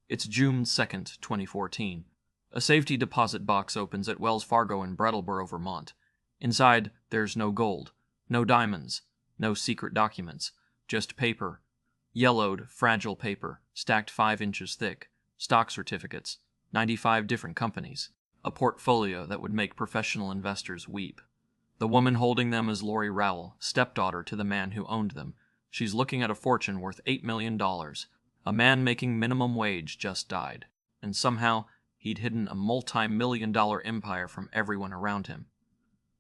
It's June 2nd, 2014. A safety deposit box opens at Wells Fargo in Brattleboro, Vermont. Inside, there's no gold, no diamonds, no secret documents, just paper. Yellowed, fragile paper, stacked 5 inches thick, stock certificates, 95 different companies, a portfolio that would make professional investors weep. The woman holding them is Lori Rowell, stepdaughter to the man who owned them. She's looking at a fortune worth $8 million. A man making minimum wage just died, and somehow he'd hidden a multi-million-dollar empire from everyone around him.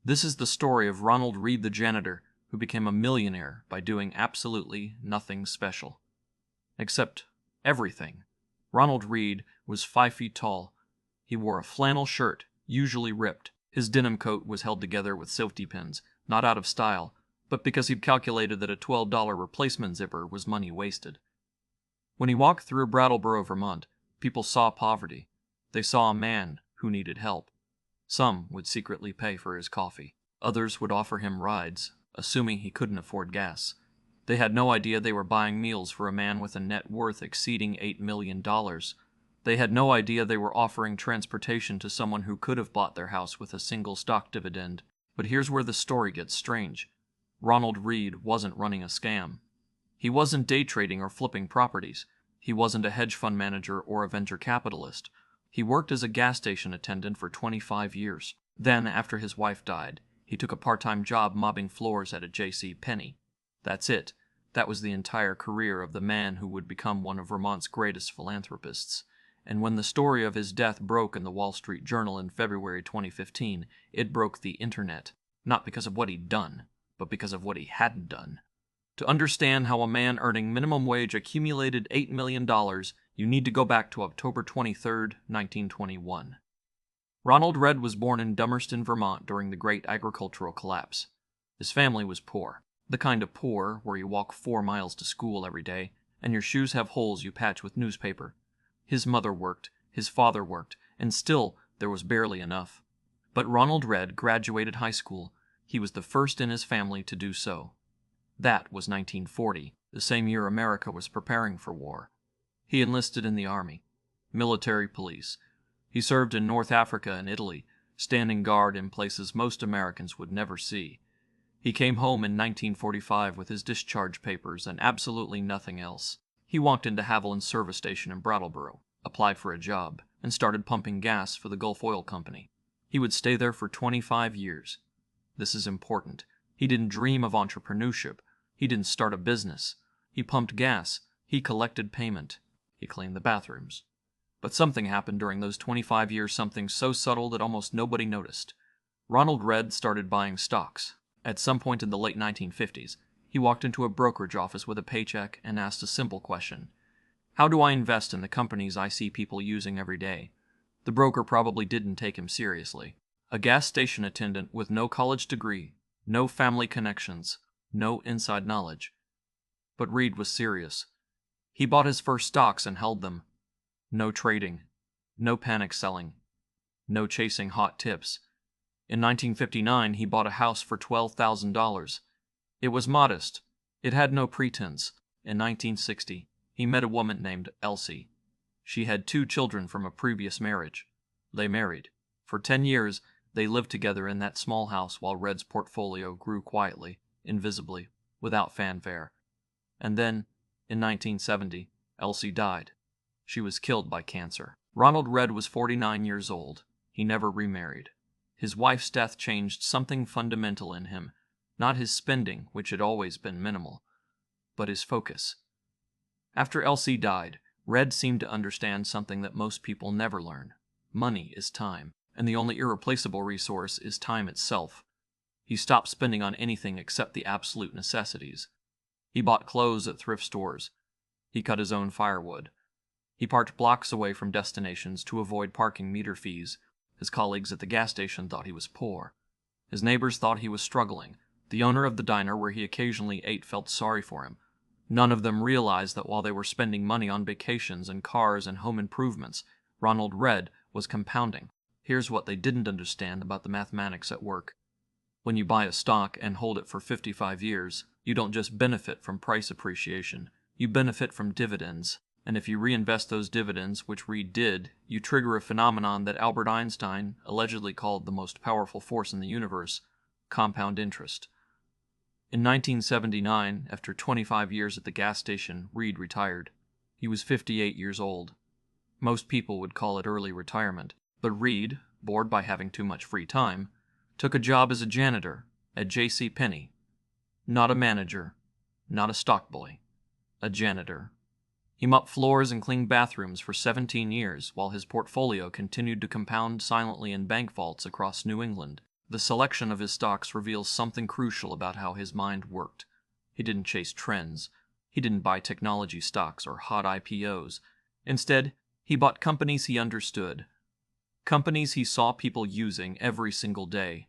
This is the story of Ronald Read the janitor, who became a millionaire by doing absolutely nothing special. Except everything. Ronald Read was 5 feet tall. He wore a flannel shirt, usually ripped. His denim coat was held together with safety pins, not out of style, but because he'd calculated that a $12 replacement zipper was money wasted. When he walked through Brattleboro, Vermont, people saw poverty. They saw a man who needed help. Some would secretly pay for his coffee. Others would offer him rides, assuming he couldn't afford gas. They had no idea they were buying meals for a man with a net worth exceeding $8 million. They had no idea they were offering transportation to someone who could have bought their house with a single stock dividend. But here's where the story gets strange. Ronald Read wasn't running a scam. He wasn't day trading or flipping properties. He wasn't a hedge fund manager or a venture capitalist. He worked as a gas station attendant for 25 years. Then, after his wife died, he took a part-time job mopping floors at a J.C. Penney. That's it. That was the entire career of the man who would become one of Vermont's greatest philanthropists. And when the story of his death broke in the Wall Street Journal in February 2015, it broke the internet. Not because of what he'd done, but because of what he hadn't done. To understand how a man earning minimum wage accumulated $8 million, you need to go back to October 23, 1921. Ronald Read was born in Dummerston, Vermont during the Great Agricultural Collapse. His family was poor. The kind of poor where you walk 4 miles to school every day, and your shoes have holes you patch with newspaper. His mother worked, his father worked, and still there was barely enough. But Ronald Read graduated high school. He was the first in his family to do so. That was 1940, the same year America was preparing for war. He enlisted in the Army, military police. He served in North Africa and Italy, standing guard in places most Americans would never see. He came home in 1945 with his discharge papers and absolutely nothing else. He walked into Haviland's service station in Brattleboro, applied for a job, and started pumping gas for the Gulf Oil Company. He would stay there for 25 years. This is important. He didn't dream of entrepreneurship. He didn't start a business. He pumped gas. He collected payment. He cleaned the bathrooms. But something happened during those 25 years, something so subtle that almost nobody noticed. Ronald Read started buying stocks. At some point in the late 1950s, he walked into a brokerage office with a paycheck and asked a simple question. How do I invest in the companies I see people using every day? The broker probably didn't take him seriously. A gas station attendant with no college degree, no family connections, no inside knowledge. But Read was serious. He bought his first stocks and held them. No trading, no panic selling, no chasing hot tips. In 1959, he bought a house for $12,000. It was modest. It had no pretense. In 1960, he met a woman named Elsie. She had 2 children from a previous marriage. They married. For 10 years, they lived together in that small house while Read's portfolio grew quietly, invisibly, without fanfare. And then, in 1970, Elsie died. She was killed by cancer. Ronald Read was 49 years old. He never remarried. His wife's death changed something fundamental in him, not his spending, which had always been minimal, but his focus. After Elsie died, Read seemed to understand something that most people never learn. Money is time, and the only irreplaceable resource is time itself. He stopped spending on anything except the absolute necessities. He bought clothes at thrift stores. He cut his own firewood. He parked blocks away from destinations to avoid parking meter fees. His colleagues at the gas station thought he was poor. His neighbors thought he was struggling. The owner of the diner where he occasionally ate felt sorry for him. None of them realized that while they were spending money on vacations and cars and home improvements, Ronald Read was compounding. Here's what they didn't understand about the mathematics at work. When you buy a stock and hold it for 55 years, you don't just benefit from price appreciation. You benefit from dividends. And if you reinvest those dividends, which Read did, you trigger a phenomenon that Albert Einstein allegedly called the most powerful force in the universe: compound interest. In 1979, after 25 years at the gas station, Read retired. He was 58 years old. Most people would call it early retirement, but Read, bored by having too much free time, took a job as a janitor at J.C. Penney. Not a manager, not a stock boy, a janitor. He mopped floors and cleaned bathrooms for 17 years while his portfolio continued to compound silently in bank vaults across New England. The selection of his stocks reveals something crucial about how his mind worked. He didn't chase trends. He didn't buy technology stocks or hot IPOs. Instead, he bought companies he understood. Companies he saw people using every single day.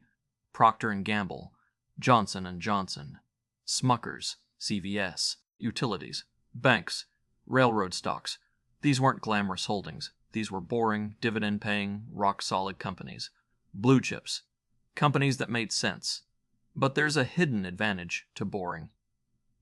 Procter & Gamble, Johnson & Johnson, Smuckers, CVS, utilities, banks, railroad stocks. These weren't glamorous holdings. These were boring, dividend-paying, rock-solid companies. Blue chips. Companies that made sense. But there's a hidden advantage to boring.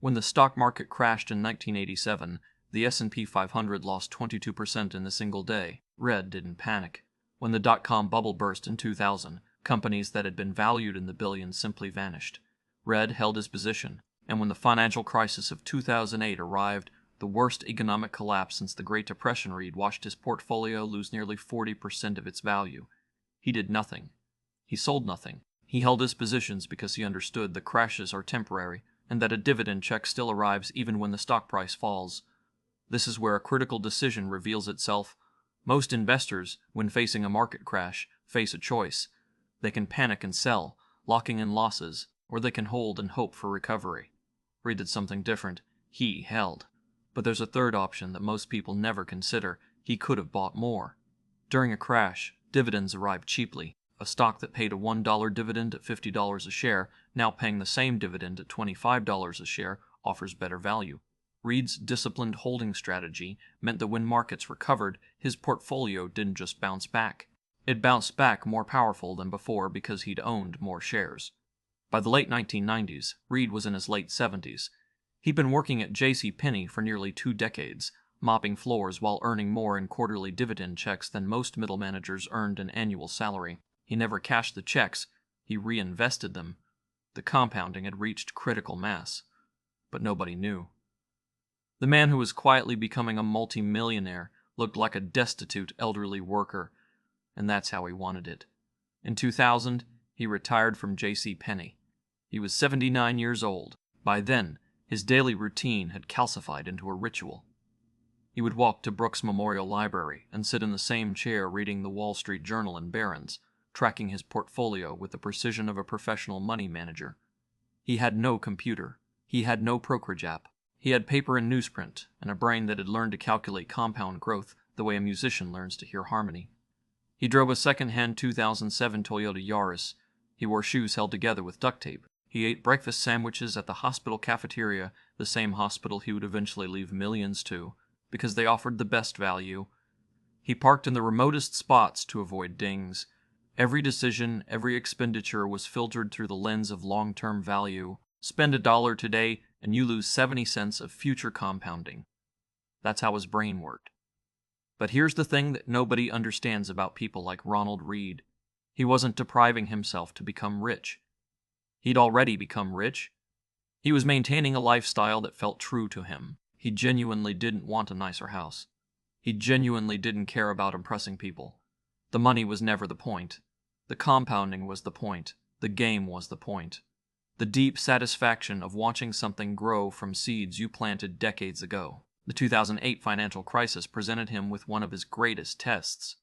When the stock market crashed in 1987, the S&P 500 lost 22% in a single day. Read didn't panic. When the dot-com bubble burst in 2000, companies that had been valued in the billions simply vanished. Read held his position, and when the financial crisis of 2008 arrived, the worst economic collapse since the Great Depression, Read watched his portfolio lose nearly 40% of its value. He did nothing. He sold nothing. He held his positions because he understood that crashes are temporary and that a dividend check still arrives even when the stock price falls. This is where a critical decision reveals itself. Most investors, when facing a market crash, face a choice. They can panic and sell, locking in losses, or they can hold and hope for recovery. Read did something different. He held. But there's a third option that most people never consider. He could have bought more. During a crash, dividends arrive cheaply. A stock that paid a $1 dividend at $50 a share, now paying the same dividend at $25 a share, offers better value. Read's disciplined holding strategy meant that when markets recovered, his portfolio didn't just bounce back. It bounced back more powerful than before because he'd owned more shares. By the late 1990s, Read was in his late 70s. He'd been working at J.C. Penney for nearly 2 decades, mopping floors while earning more in quarterly dividend checks than most middle managers earned an annual salary. He never cashed the checks, he reinvested them. The compounding had reached critical mass. But nobody knew. The man who was quietly becoming a multi-millionaire looked like a destitute elderly worker, and that's how he wanted it. In 2000, he retired from J.C. Penney. He was 79 years old. By then, his daily routine had calcified into a ritual. He would walk to Brooks Memorial Library and sit in the same chair reading the Wall Street Journal and Barron's, tracking his portfolio with the precision of a professional money manager. He had no computer. He had no brokerage app. He had paper and newsprint, and a brain that had learned to calculate compound growth the way a musician learns to hear harmony. He drove a second-hand 2007 Toyota Yaris. He wore shoes held together with duct tape. He ate breakfast sandwiches at the hospital cafeteria, the same hospital he would eventually leave millions to, because they offered the best value. He parked in the remotest spots to avoid dings. Every decision, every expenditure was filtered through the lens of long-term value. Spend $1 today, and you lose 70 cents of future compounding. That's how his brain worked. But here's the thing that nobody understands about people like Ronald Read. He wasn't depriving himself to become rich. He'd already become rich. He was maintaining a lifestyle that felt true to him. He genuinely didn't want a nicer house. He genuinely didn't care about impressing people. The money was never the point. The compounding was the point. The game was the point. The deep satisfaction of watching something grow from seeds you planted decades ago. The 2008 financial crisis presented him with one of his greatest tests.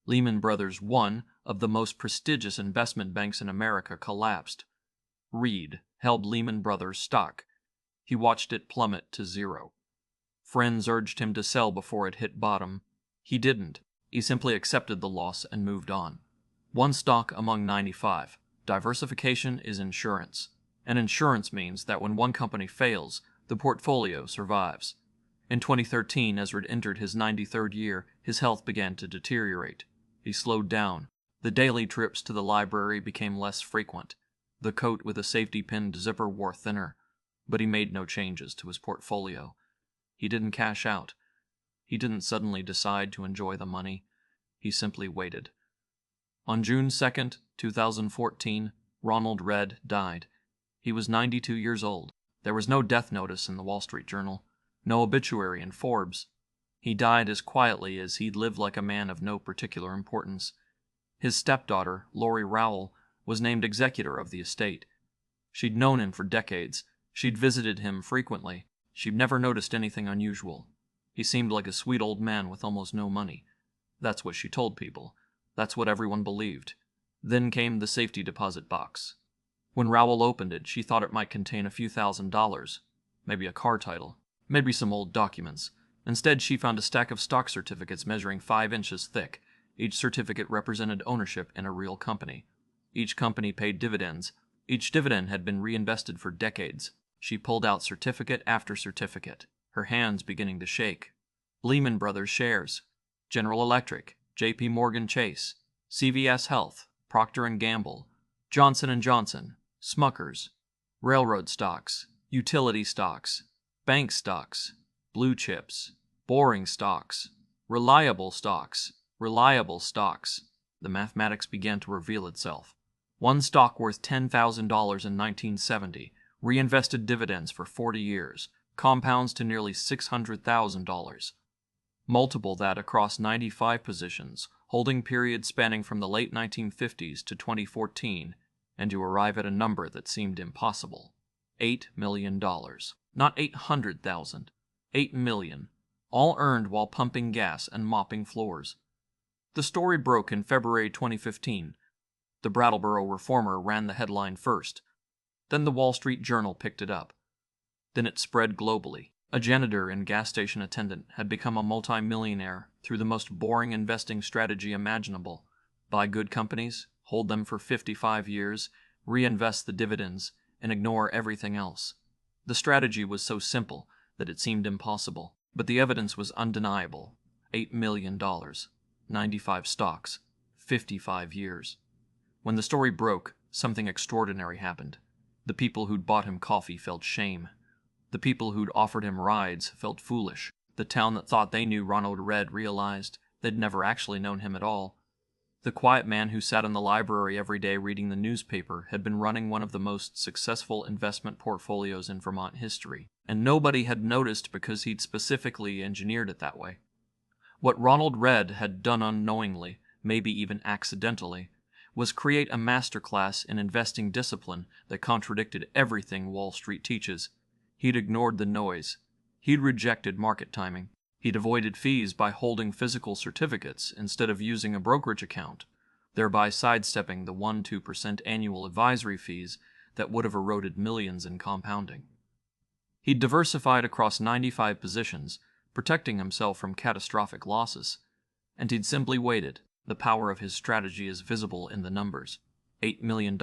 Lehman Brothers, one of the most prestigious investment banks in America, collapsed. Read held Lehman Brothers stock. He watched it plummet to zero. Friends urged him to sell before it hit bottom. He didn't. He simply accepted the loss and moved on. One stock among 95. Diversification is insurance. And insurance means that when one company fails, the portfolio survives. In 2013, as Read entered his 93rd year, his health began to deteriorate. He slowed down. The daily trips to the library became less frequent. The coat with a safety-pinned zipper wore thinner. But he made no changes to his portfolio. He didn't cash out. He didn't suddenly decide to enjoy the money. He simply waited. On June 2nd, 2014, Ronald Read died. He was 92 years old. There was no death notice in the Wall Street Journal, no obituary in Forbes. He died as quietly as he'd lived, like a man of no particular importance. His stepdaughter, Lori Rowell, was named executor of the estate. She'd known him for decades. She'd visited him frequently. She'd never noticed anything unusual. He seemed like a sweet old man with almost no money. That's what she told people. That's what everyone believed. Then came the safety deposit box. When Rowell opened it, she thought it might contain a few $1,000s, maybe a car title, maybe some old documents. Instead, she found a stack of stock certificates measuring 5 inches thick. Each certificate represented ownership in a real company. Each company paid dividends. Each dividend had been reinvested for decades. She pulled out certificate after certificate, her hands beginning to shake. Lehman Brothers shares, General Electric, J.P. Morgan Chase, CVS Health, Procter & Gamble, Johnson & Johnson, Smuckers, railroad stocks, utility stocks, bank stocks, blue chips, boring stocks, reliable stocks, reliable stocks. The mathematics began to reveal itself. One stock worth $10,000 in 1970, reinvested dividends for 40 years, compounds to nearly $600,000. Multiple that across 95 positions, holding periods spanning from the late 1950s to 2014, and you arrive at a number that seemed impossible. $8 million. Not 800,000. 8 million. All earned while pumping gas and mopping floors. The story broke in February 2015. The Brattleboro Reformer ran the headline first. Then the Wall Street Journal picked it up. Then it spread globally. A janitor and gas station attendant had become a multi-millionaire through the most boring investing strategy imaginable. Buy good companies, hold them for 55 years, reinvest the dividends, and ignore everything else. The strategy was so simple that it seemed impossible, but the evidence was undeniable. $8 million, 95 stocks, 55 years. When the story broke, something extraordinary happened. The people who'd bought him coffee felt shame. The people who'd offered him rides felt foolish. The town that thought they knew Ronald Read realized they'd never actually known him at all. The quiet man who sat in the library every day reading the newspaper had been running one of the most successful investment portfolios in Vermont history, and nobody had noticed because he'd specifically engineered it that way. What Ronald Read had done unknowingly, maybe even accidentally, was create a masterclass in investing discipline that contradicted everything Wall Street teaches. He'd ignored the noise. He'd rejected market timing. He'd avoided fees by holding physical certificates instead of using a brokerage account, thereby sidestepping the 1-2% annual advisory fees that would have eroded millions in compounding. He'd diversified across 95 positions, protecting himself from catastrophic losses, and he'd simply waited. The power of his strategy is visible in the numbers. $8 million.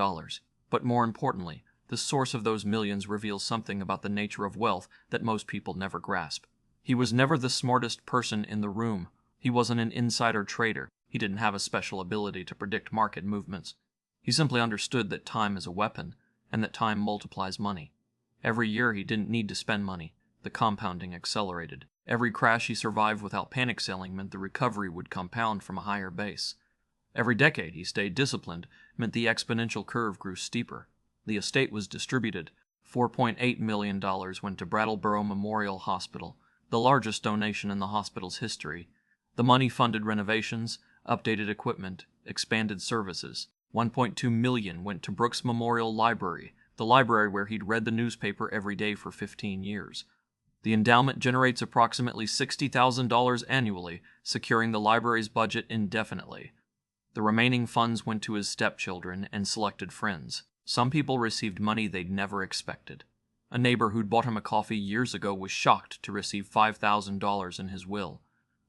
But more importantly, the source of those millions reveals something about the nature of wealth that most people never grasp. He was never the smartest person in the room. He wasn't an insider trader. He didn't have a special ability to predict market movements. He simply understood that time is a weapon, and that time multiplies money. Every year he didn't need to spend money. The compounding accelerated. Every crash he survived without panic selling meant the recovery would compound from a higher base. Every decade he stayed disciplined meant the exponential curve grew steeper. The estate was distributed. $4.8 million went to Brattleboro Memorial Hospital, the largest donation in the hospital's history. The money funded renovations, updated equipment, expanded services. $1.2 million went to Brooks Memorial Library, the library where he'd read the newspaper every day for 15 years. The endowment generates approximately $60,000 annually, securing the library's budget indefinitely. The remaining funds went to his stepchildren and selected friends. Some people received money they'd never expected. A neighbor who'd bought him a coffee years ago was shocked to receive $5,000 in his will.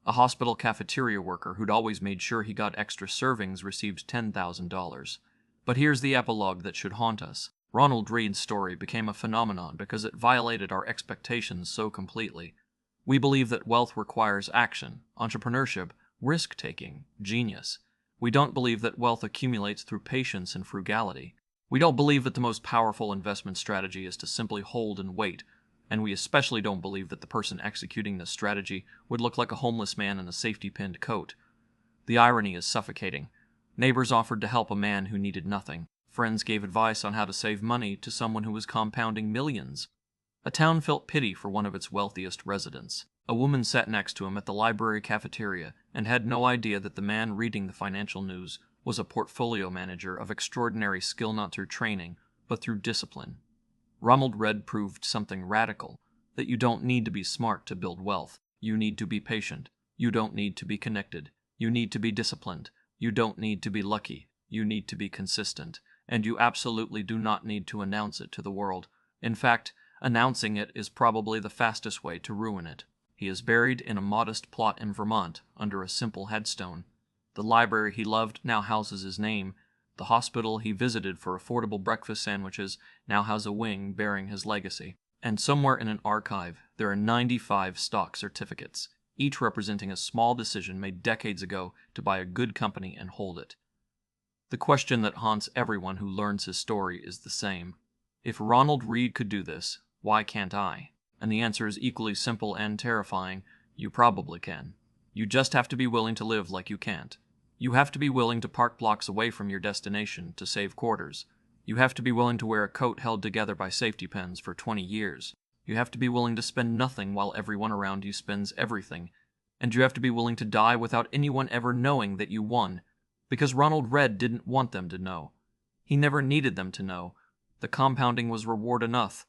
A hospital cafeteria worker who'd always made sure he got extra servings received $10,000. But here's the epilogue that should haunt us. Ronald Read's story became a phenomenon because it violated our expectations so completely. We believe that wealth requires action, entrepreneurship, risk-taking, genius. We don't believe that wealth accumulates through patience and frugality. We don't believe that the most powerful investment strategy is to simply hold and wait. and we especially don't believe that the person executing this strategy would look like a homeless man in a safety-pinned coat. The irony is suffocating. Neighbors offered to help a man who needed nothing. Friends gave advice on how to save money to someone who was compounding millions. A town felt pity for one of its wealthiest residents. A woman sat next to him at the library cafeteria and had no idea that the man reading the financial news was a portfolio manager of extraordinary skill not through training, but through discipline. Ronald Read proved something radical, that you don't need to be smart to build wealth. You need to be patient. You don't need to be connected. You need to be disciplined. You don't need to be lucky. You need to be consistent. And you absolutely do not need to announce it to the world. In fact, announcing it is probably the fastest way to ruin it. He is buried in a modest plot in Vermont under a simple headstone. The library he loved now houses his name. The hospital he visited for affordable breakfast sandwiches now has a wing bearing his legacy. And somewhere in an archive, there are 95 stock certificates, each representing a small decision made decades ago to buy a good company and hold it. The question that haunts everyone who learns his story is the same. If Ronald Read could do this, why can't I? And the answer is equally simple and terrifying. You probably can. You just have to be willing to live like you can't. You have to be willing to park blocks away from your destination to save quarters. You have to be willing to wear a coat held together by safety pins for 20 years. You have to be willing to spend nothing while everyone around you spends everything. And you have to be willing to die without anyone ever knowing that you won. Because Ronald Read didn't want them to know. He never needed them to know. The compounding was reward enough.